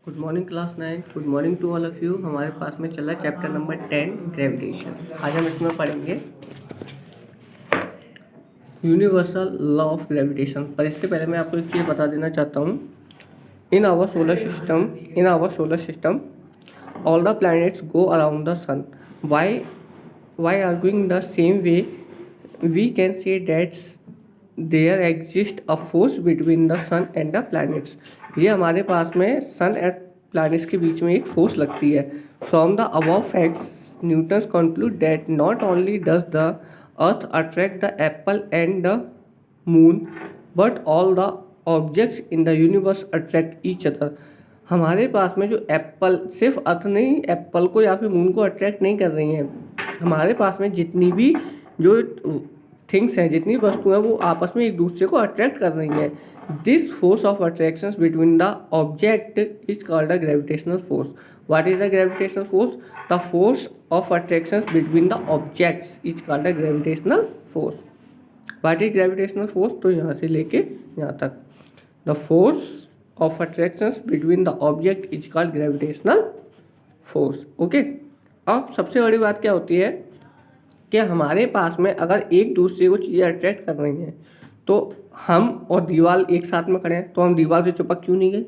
Good morning class 9। Good morning to all of you. हमारे पास में चल रहा है चैप्टर नंबर 10 ग्रेविटेशन। आज हम इसमें पढ़ेंगे यूनिवर्सल लॉ ऑफ ग्रेविटेशन। पर इससे पहले मैं आपको एक चीज़ बता देना चाहता हूँ। In our solar system all the planets go around the sun. Why arguing the same way we can say that's there exist a force between the sun and the planets. ये हमारे पास में सन एंड प्लैनेट्स के बीच में एक force लगती है। From the above facts Newton's conclude that not only does the earth attract the Apple and the moon but all the objects in the universe attract each other. हमारे पास में जो Apple, सिर्फ अर्थ नहीं एप्पल को या फिर मून को अट्रैक्ट नहीं कर रही हैं, हमारे पास में जितनी भी जो थिंग्स हैं, जितनी वस्तुएं हैं, वो आपस में एक दूसरे को अट्रैक्ट कर रही हैं। This force of attraction between the object is called the gravitational force. What is the gravitational force? The force of attraction between the objects is called the gravitational force. What is gravitational force? तो यहाँ से लेके यहाँ तक the force of attraction between the object is called gravitational force. Okay, अब सबसे बड़ी बात क्या होती है कि हमारे पास में अगर एक दूसरे को चीज़ें अट्रैक्ट कर रही हैं, तो हम और दीवार एक साथ में खड़े हैं, तो हम दीवार से चिपक क्यों नहीं गए?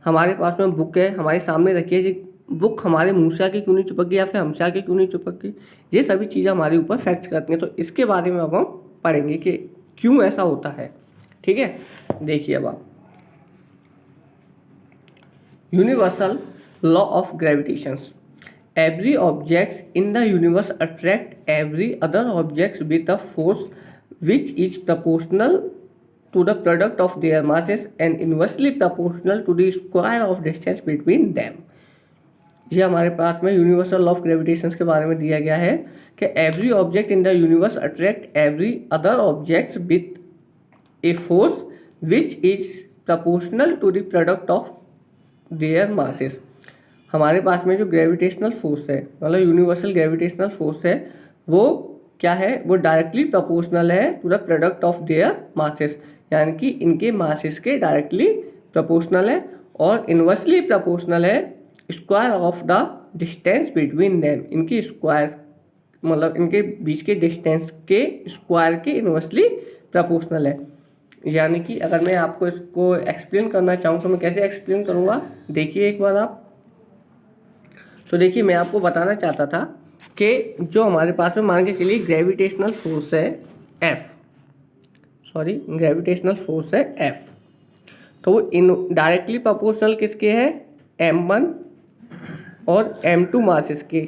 हमारे पास में बुक है, हमारे सामने रखी है, बुक हमारे मुंह से आके क्यों नहीं चिपक गई या फिर हमसे आके क्यों नहीं चिपक गई? ये सभी चीज़ें हमारे ऊपर फैक्ट्स करती हैं। तो इसके बारे में अब हम पढ़ेंगे कि क्यों ऐसा होता है। ठीक है, देखिए अब आप universal law of gravitations. Every objects in the universe attract every other objects with a force which is proportional to the product of their masses and inversely proportional to the square of distance between them। ये हमारे पास में universal law of gravitation के बारे में दिया गया है कि every object in the universe attract every other objects with a force which is proportional to the product of their masses. हमारे पास में जो ग्रेविटेशनल फोर्स है, मतलब यूनिवर्सल ग्रेविटेशनल फोर्स है, वो क्या है? वो डायरेक्टली प्रोपोर्शनल है to the product of their masses, यानी कि इनके मासेस के डायरेक्टली प्रोपोर्शनल है, और इनवर्सली प्रोपोर्शनल है square of the distance between them. इनकी स्क्वायर मतलब इनके बीच के डिस्टेंस के स्क्वायर के इनवर्सली प्रोपोर्शनल है। यानी कि अगर मैं आपको इसको एक्सप्लेन करना चाहूँ तो मैं कैसे एक्सप्लेन करूँगा? देखिए एक बार आप, तो देखिए मैं आपको बताना चाहता था कि जो हमारे पास में मान के चलिए ग्रेविटेशनल फोर्स है ग्रेविटेशनल फोर्स है F, तो वो इन डायरेक्टली प्रोपोर्शनल किसके है? M1 और M2 मासेस के।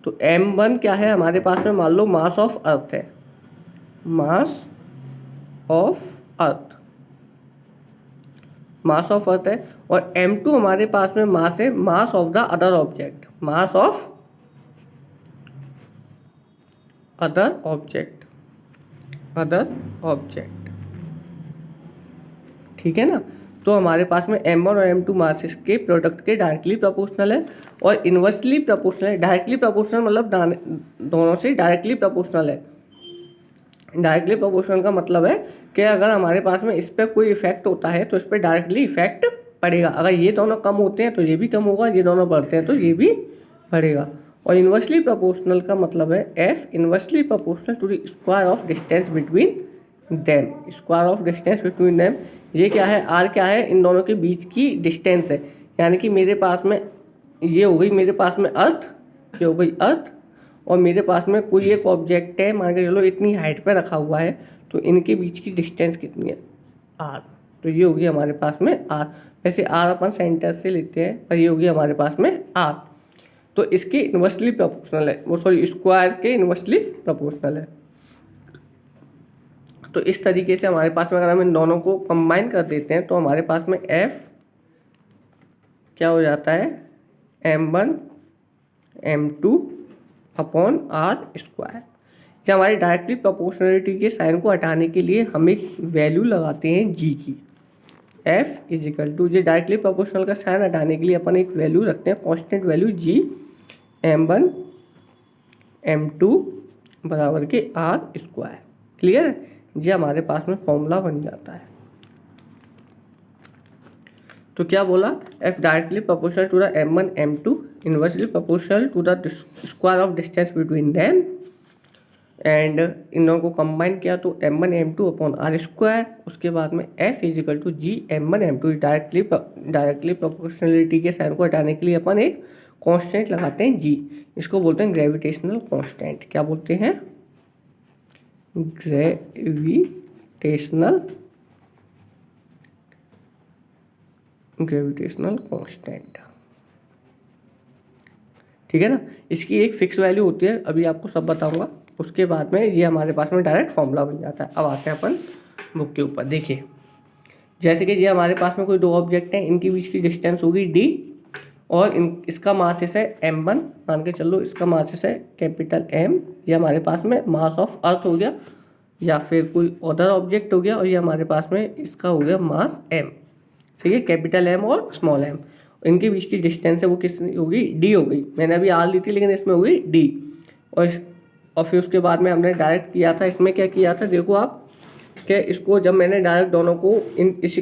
तो M1 क्या है हमारे पास में? मान लो मास ऑफ अर्थ है, मास ऑफ अर्थ है, और M2 हमारे पास में मास है, mass of the other object, mass of other object. ठीक है ना? तो हमारे पास में M1 और M2 मासेस के प्रोडक्ट के डायरेक्टली प्रोपोर्शनल है और इनवर्सली प्रोपोर्शनल है। डायरेक्टली प्रोपोर्शनल मतलब दोनों से डायरेक्टली प्रोपोर्शनल है। डायरेक्टली प्रोपोर्शनल का मतलब है कि अगर हमारे पास में इस पर कोई इफेक्ट होता है तो इस पर डायरेक्टली इफेक्ट पड़ेगा। अगर ये दोनों कम होते हैं तो ये भी कम होगा, ये दोनों बढ़ते हैं तो ये भी बढ़ेगा। और इनवर्सली प्रोपोर्शनल का मतलब है F inversely proportional to the square of distance between them. Square of distance between them ये क्या है? R क्या है? इन दोनों के बीच की डिस्टेंस है। यानी कि मेरे पास में ये हो गई, मेरे पास में अर्थ, ये हो गई अर्थ, और मेरे पास में कोई एक ऑब्जेक्ट है, मान के चलो इतनी हाइट पे रखा हुआ है, तो इनके बीच की डिस्टेंस कितनी है? R। तो ये होगी हमारे पास में R। वैसे R अपन सेंटर से लेते हैं, पर ये होगी हमारे पास में R। तो इसके इनवर्सली प्रोपोर्शनल है, वो स्क्वायर के इनवर्सली प्रोपोर्शनल है। तो इस तरीके से हमारे पास में अगर हम इन दोनों को कंबाइन कर देते हैं तो हमारे पास में F क्या हो जाता है? M1 M2 upon R square. जब हमारी डायरेक्टली प्रोपोर्शनलिटी के साइन को हटाने के लिए हम एक वैल्यू लगाते हैं G की, F इज इक्वल टू, जो डायरेक्टली प्रोपोर्शनल का साइन हटाने के लिए अपन एक वैल्यू रखते हैं, constant value G M1 M2 बराबर के R स्क्वायर। क्लियर है? ये हमारे पास में फॉर्मूला बन जाता है। तो क्या बोला, F directly proportional to the m1 m2 inversely proportional to the square of distance between them, and इन दोनों को कंबाइन किया तो m1 m2 upon are square, उसके बाद में f equal to G m1 m2 directly proportionality के sign को हटाने के लिए अपन एक कांस्टेंट लगाते हैं g, इसको बोलते हैं ग्रेविटेशनल कांस्टेंट। क्या बोलते हैं, ग्रेविटेशनल कांस्टेंट। ठीक है ना, इसकी एक फिक्स वैल्यू होती है, अभी आपको सब बताऊंगा। उसके बाद में ये हमारे पास में डायरेक्ट फॉर्मूला बन जाता है। अब आते हैं अपन बुक के ऊपर। देखिए जैसे कि ये हमारे पास में कोई दो ऑब्जेक्ट हैं, इनके बीच की डिस्टेंस होगी d, और इसका मासेस है m1, मान के चलो इसका मासेस है कैपिटल M, ये हमारे पास में मास ऑफ अर्थ हो गया या फिर कोई अदर ऑब्जेक्ट हो गया, और ये हमारे पास में इसका हो गया मास m। सही है, कैपिटल M और स्मॉल m, इनके बीच की डिस्टेंस है वो कितनी होगी, d हो गई। मैंने अभी r ली थी लेकिन इसमें हो गई d। और फिर उसके बाद में हमने डायरेक्ट किया था, इसमें क्या किया था देखो आप, कि इसको जब मैंने डायरेक्ट दोनों को इस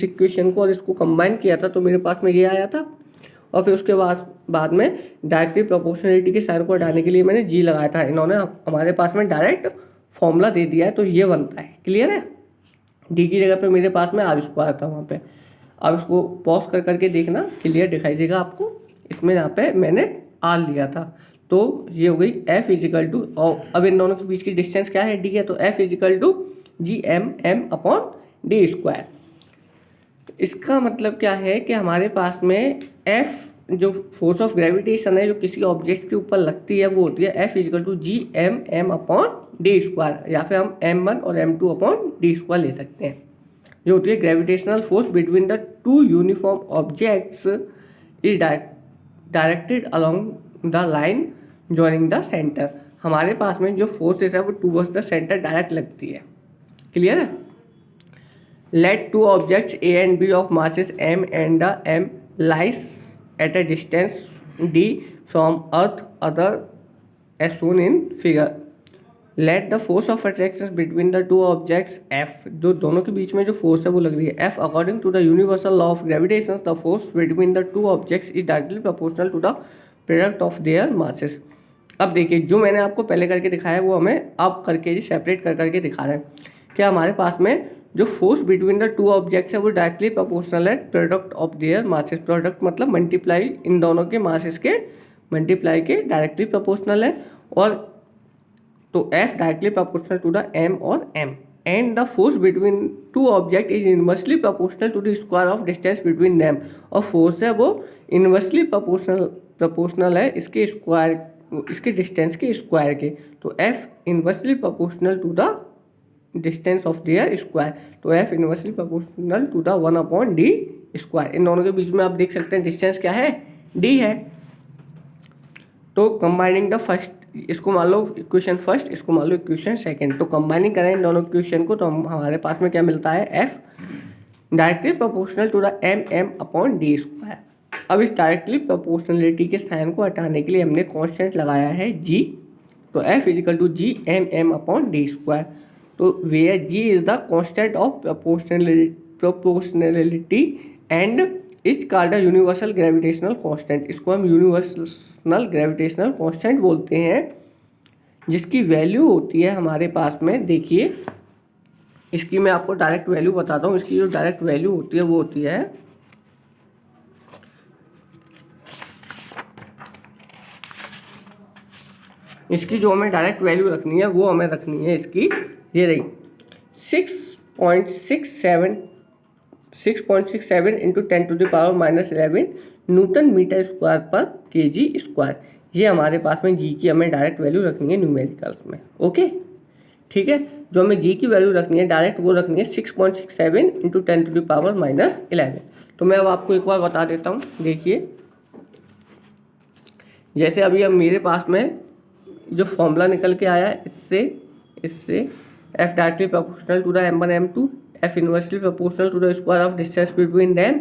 इक्वेशन को और इसको कंबाइन किया था तो मेरे पास में ये आया था। और फिर उसके बाद में डायरेक्टली प्रोपोर्शनलिटी के साइन को हटाने के लिए मैंने जी लगाया था। इन्होंने हमारे पास में डायरेक्ट फॉर्मूला दे दिया है, तो ये बनता है। क्लियर है, डी की जगह पे मेरे पास में आर स्क्वायर था वहाँ पे। अब इसको पॉज कर करके देखना, क्लियर दिखाई देगा आपको। इसमें यहाँ पे मैंने आर लिया था, तो ये हो गई एफ इजिकल टू, और अब इन दोनों के बीच की डिस्टेंस क्या है, डी है, तो F equal to G M upon D square. इसका मतलब क्या है कि हमारे पास में एफ जो फोर्स ऑफ ग्रेविटेशन है जो किसी ऑब्जेक्ट के ऊपर लगती है वो होती है F equal to G M upon D square, या फिर हम m1 और m2 अपॉन डी स्क्वायर ले सकते हैं। जो होती है gravitational force between the two uniform objects is directed along the line joining the centre. हमारे पास में जो फोर्सेस है वो टूवर्ड्स द सेंटर डायरेक्ट लगती है। क्लियर है, let two objects A and B of masses m and the m lies at a distance d from earth other as shown in figure. Let the force of attraction between the two objects F, जो दोनों के बीच में जो force है वो लग रही है F, according to the universal law of gravitation the force between the two objects is directly proportional to the product of their masses. अब देखिए जो मैंने आपको पहले करके दिखाया है वो हमें अब करके सेपरेट कर करके दिखा रहे हैं। क्या हमारे पास में जो force between the two objects है वो डायरेक्टली प्रोपोर्शनल है product of their masses. Product मतलब मल्टीप्लाई, इन दोनों के मासेस के मल्टीप्लाई के डायरेक्टली प्रोपोर्शनल है। और तो F directly proportional to the M और M, and the force between two object is inversely proportional to the square of distance between them. और फोर्स है वो इनवर्सली प्रोपोर्शनल है इसके स्क्वायर, इसके डिस्टेंस के स्क्वायर के। तो F inversely proportional to the distance of their square, तो F inversely proportional to the 1 upon D square. इन दोनों के बीच में आप देख सकते हैं डिस्टेंस क्या है, d है। तो कंबाइनिंग द फर्स्ट, इसको मान लो इक्वेशन फर्स्ट, इसको मान लो इक्वेशन सेकंड, तो कंबाइनिंग करें इन दोनों इक्वेशन को तो हमारे पास में क्या मिलता है, F directly proportional to the m upon D square. अब इस डायरेक्टली प्रोपोर्शनलिटी के साइन को हटाने के लिए हमने कांस्टेंट लगाया है g, तो F equal to G m upon D square. तो where g is the constant of proportionality and is called the universal gravitational constant. इसको हम यूनिवर्सल ग्रेविटेशनल कांस्टेंट बोलते हैं, जिसकी वैल्यू होती है हमारे पास में, देखिए इसकी मैं आपको डायरेक्ट वैल्यू बताता हूँ। इसकी जो डायरेक्ट वैल्यू होती है वो होती है इसकी जो हमें डायरेक्ट वैल्यू रखनी है वो हमें रखनी है इसकी, ये रही 6.67 into 10 to the power -11 newton metre square पर kg स्क्वायर। ये हमारे पास में जी की हमें डायरेक्ट वैल्यू रखनी है न्यूमेरिकल्स में। ओके ठीक है, जो हमें जी की वैल्यू रखनी है डायरेक्ट वो रखनी है 6.67 इंटू 10 टू द पावर -11। तो मैं अब आपको एक बार बता देता हूँ। देखिए जैसे अभी अब मेरे पास में जो फॉर्मूला निकल के आया है, इससे F directly proportional to the m1 m2, F inversely proportional to the square of distance between them,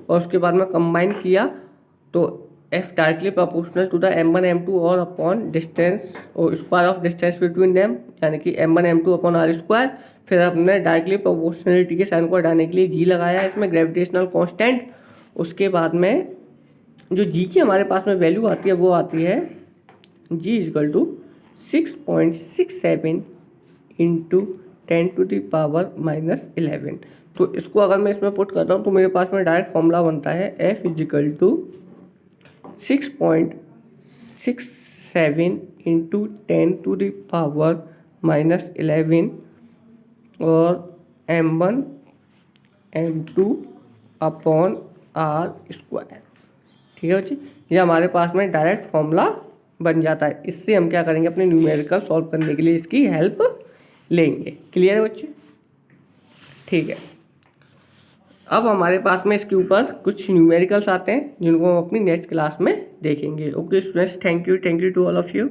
और उसके बाद में कंबाइन किया तो F directly proportional to the m1 m2 और अपॉन डिस्टेंस और square of distance between them, यानी कि m1 m2 upon are square. फिर हमने डायरेक्टली प्रोपोर्शनलिटी के साइन को हटाने के लिए जी लगाया है इसमें ग्रेविटेशनल कांस्टेंट। उसके बाद में जो जी की हमारे पास में वैल्यू आती है वो आती है जी इजकल टू 6.67 इंटू 10⁻⁻11। तो इसको अगर मैं इसमें पुट करता हूँ तो मेरे पास में डायरेक्ट फॉर्मूला बनता है एफ इजिकल टू 6.67 इंटू 10⁻⁻11 और m1 m2 upon are square. ठीक है बच्चे, ये हमारे पास में डायरेक्ट फॉर्मूला बन जाता है। इससे हम क्या करेंगे, अपने न्यूमेरिकल सॉल्व करने के लिए इसकी हेल्प लेंगे। क्लियर है बच्चे? ठीक है, अब हमारे पास में इसके ऊपर कुछ न्यूमेरिकल्स आते हैं जिनको हम अपनी नेक्स्ट क्लास में देखेंगे। Okay students, thank you to all of you.